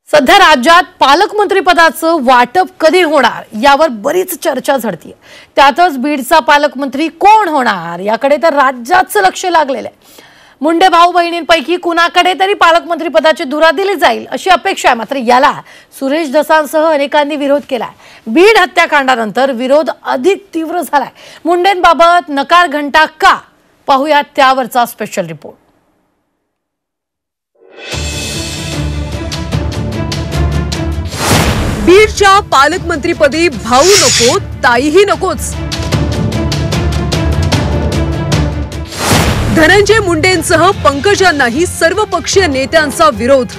सध्या राज्यात पालकमंत्री पदाचं वाटप कधी होणार यावर बरीच चर्चा झडतीये। त्यातच बीडचा पालकमंत्री कोण होणार याकडे तर राज्याचं लक्ष लागलेलं आहे। मुंडे भाऊ बहिणींपैकी कुणाकडे तरी पालकमंत्री पदाची धुरा दिली जाईल अशी अपेक्षा आहे। मात्र याला सुरेश धसांसह अनेकांनी विरोध केलाय। बीड हत्याकांडानंतर विरोध अधिक तीव्र झालाय। मुंडेंबाबत नकार घंटा का, पाहूया त्यावरचा स्पेशल रिपोर्ट। बीडच्या पालकमंत्रीपदी भाऊ नको, ताईही नकोच। धनंजय मुंडेंसह पंकजांनाही सर्वपक्षीय नेत्यांचा विरोध।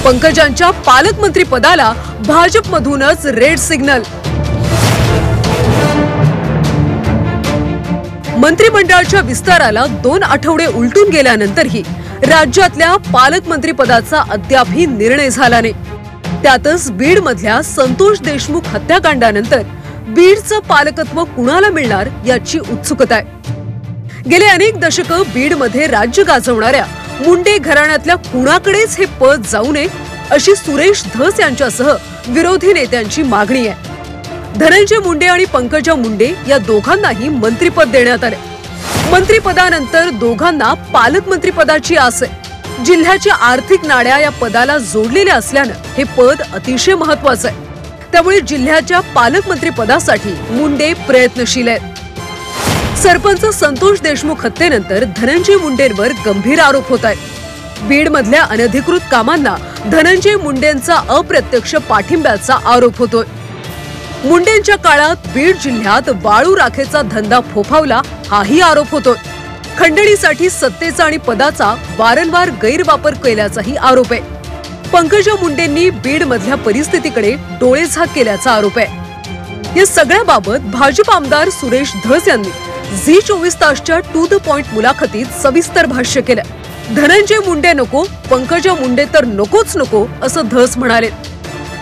पंकजांच्या पालकमंत्री पदाला भाजपमधूनच रेड सिग्नल। मंत्रिमंडळाच्या विस्ताराला 2 आठवडे उलटून गेल्यानंतरही राज्यातल्या पालकमंत्री पदाचा अद्यापही निर्णय झाला नाही। त्यातच बीड मधल्या संतोष देशमुख हत्याकांडानंतर बीडचं पालकत्व कुणाला मिळणार याची उत्सुकता आहे। गेले अनेक दशकं बीड मध्ये राज्य गाजवणाऱ्या मुंडे घराण्यातल्या कुणाकडेच हे पद जाऊ नये अशी सुरेश धस यांच्यासह विरोधी नेत्यांची मागणी आहे। धनंजय मुंडे आणि पंकजा मुंडे या दोघांनाही मंत्रिपद देण्यात आले। मंत्रिपदानंतर दोघांना पालकमंत्री पदाची आस आहे। जिल्ह्याच्या आर्थिक नाड्या या पदाला जोडलेल्या असल्यानं हे पद अतिशय महत्त्वाचं आहे। त्यामुळे जिल्ह्याच्या पालकमंत्री पदासाठी मुंडे प्रयत्नशील आहेत। सरपंच संतोष देशमुख हत्येनंतर धनंजय मुंडेंवर गंभीर आरोप होत आहेत। बीड मधल्या अनधिकृत कामांना धनंजय मुंडेंचा अप्रत्यक्ष पाठिंब्याचा आरोप होतोय। मुंडेंच्या काळात बीड जिल्ह्यात वाळू राखेचा धंदा फोफावला हाही आरोप होतोय। खंडणीसाठी सत्तेचा आणि पदाचा वारंवार गैरवापर केल्याचाही आरोप आहे। पंकजा मुंडेंनी बीड मधल्या परिस्थितीकडे डोळेझाक केल्याचा आरोप आहे। या सगळ्याबाबत भाजप आमदार सुरेश धस यांनी झी24 तासच्या टू द पॉइंट मुलाखतीत सविस्तर भाष्य केलं। धनंजय मुंडे नको, पंकजा मुंडे तर नकोच नको असं धस म्हणाले।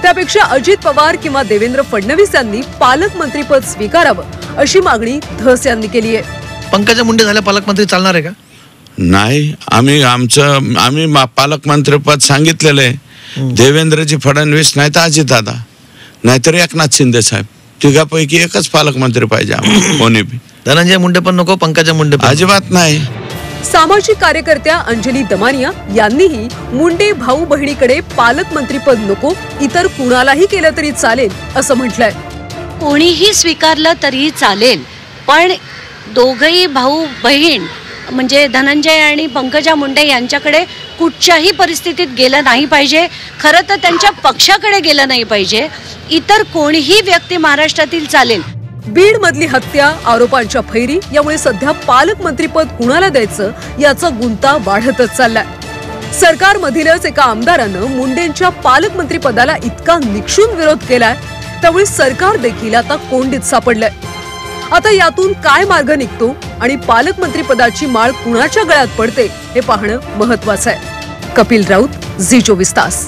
त्यापेक्षा अजित पवार किंवा देवेंद्र फडणवीस यांनी पालकमंत्रीपद स्वीकारावं अशी मागणी धस यांनी केली आहे। पंकजा मुंडे झाल्या पालकमंत्री चालणार आहे का? नाही, आम्ही पालकमंत्रीपद सांगितलेलं आहे। देवेंद्रजी फडणवीस नाही तर अजितदादा नाहीतर एकनाथ शिंदे साहेब, तिघापैकी एकच पालकमंत्री पाहिजे आम्हाला, कोणी बी। धनंजय मुंडे पण नको, पंकजा मुंडे पण अजिबात नाही। सामाजिक कार्यकर्त्या अंजली दमानिया यांनीही मुंडे भाऊ बहिणीकडे पालकमंत्रीपद नको, इतर कुणालाही केलं तरी चालेल असं म्हटलंय। कोणीही स्वीकारलं तरी चालेल, पण दोघही भाऊ बहीण म्हणजे धनंजय आणि पंकजा मुंडे यांच्याकडे कुठच्याही परिस्थितीत गेलं नाही पाहिजे। खरं तर त्यांच्या पक्षाकडे गेलं नाही पाहिजे। इतर कोणीही व्यक्ती महाराष्ट्रातील चालेल। बीड मधली हत्या, आरोपांच्या फैरी यामुळे सध्या पालकमंत्रीपद कुणाला द्यायचं याचा गुंता वाढतच चाललाय। सरकारमधीलच एका आमदारानं मुंडेंच्या पालकमंत्री पदाला इतका निक्षून विरोध केलाय, त्यामुळे सरकार देखील आता कोंडीत सापडलंय। आता यातून काय मार्ग निघतो आणि पालकमंत्री पदाची माळ कुणाच्या गळ्यात पडते हे पाहणं महत्त्वाचं आहे। कपिल राऊत, झी24 तास।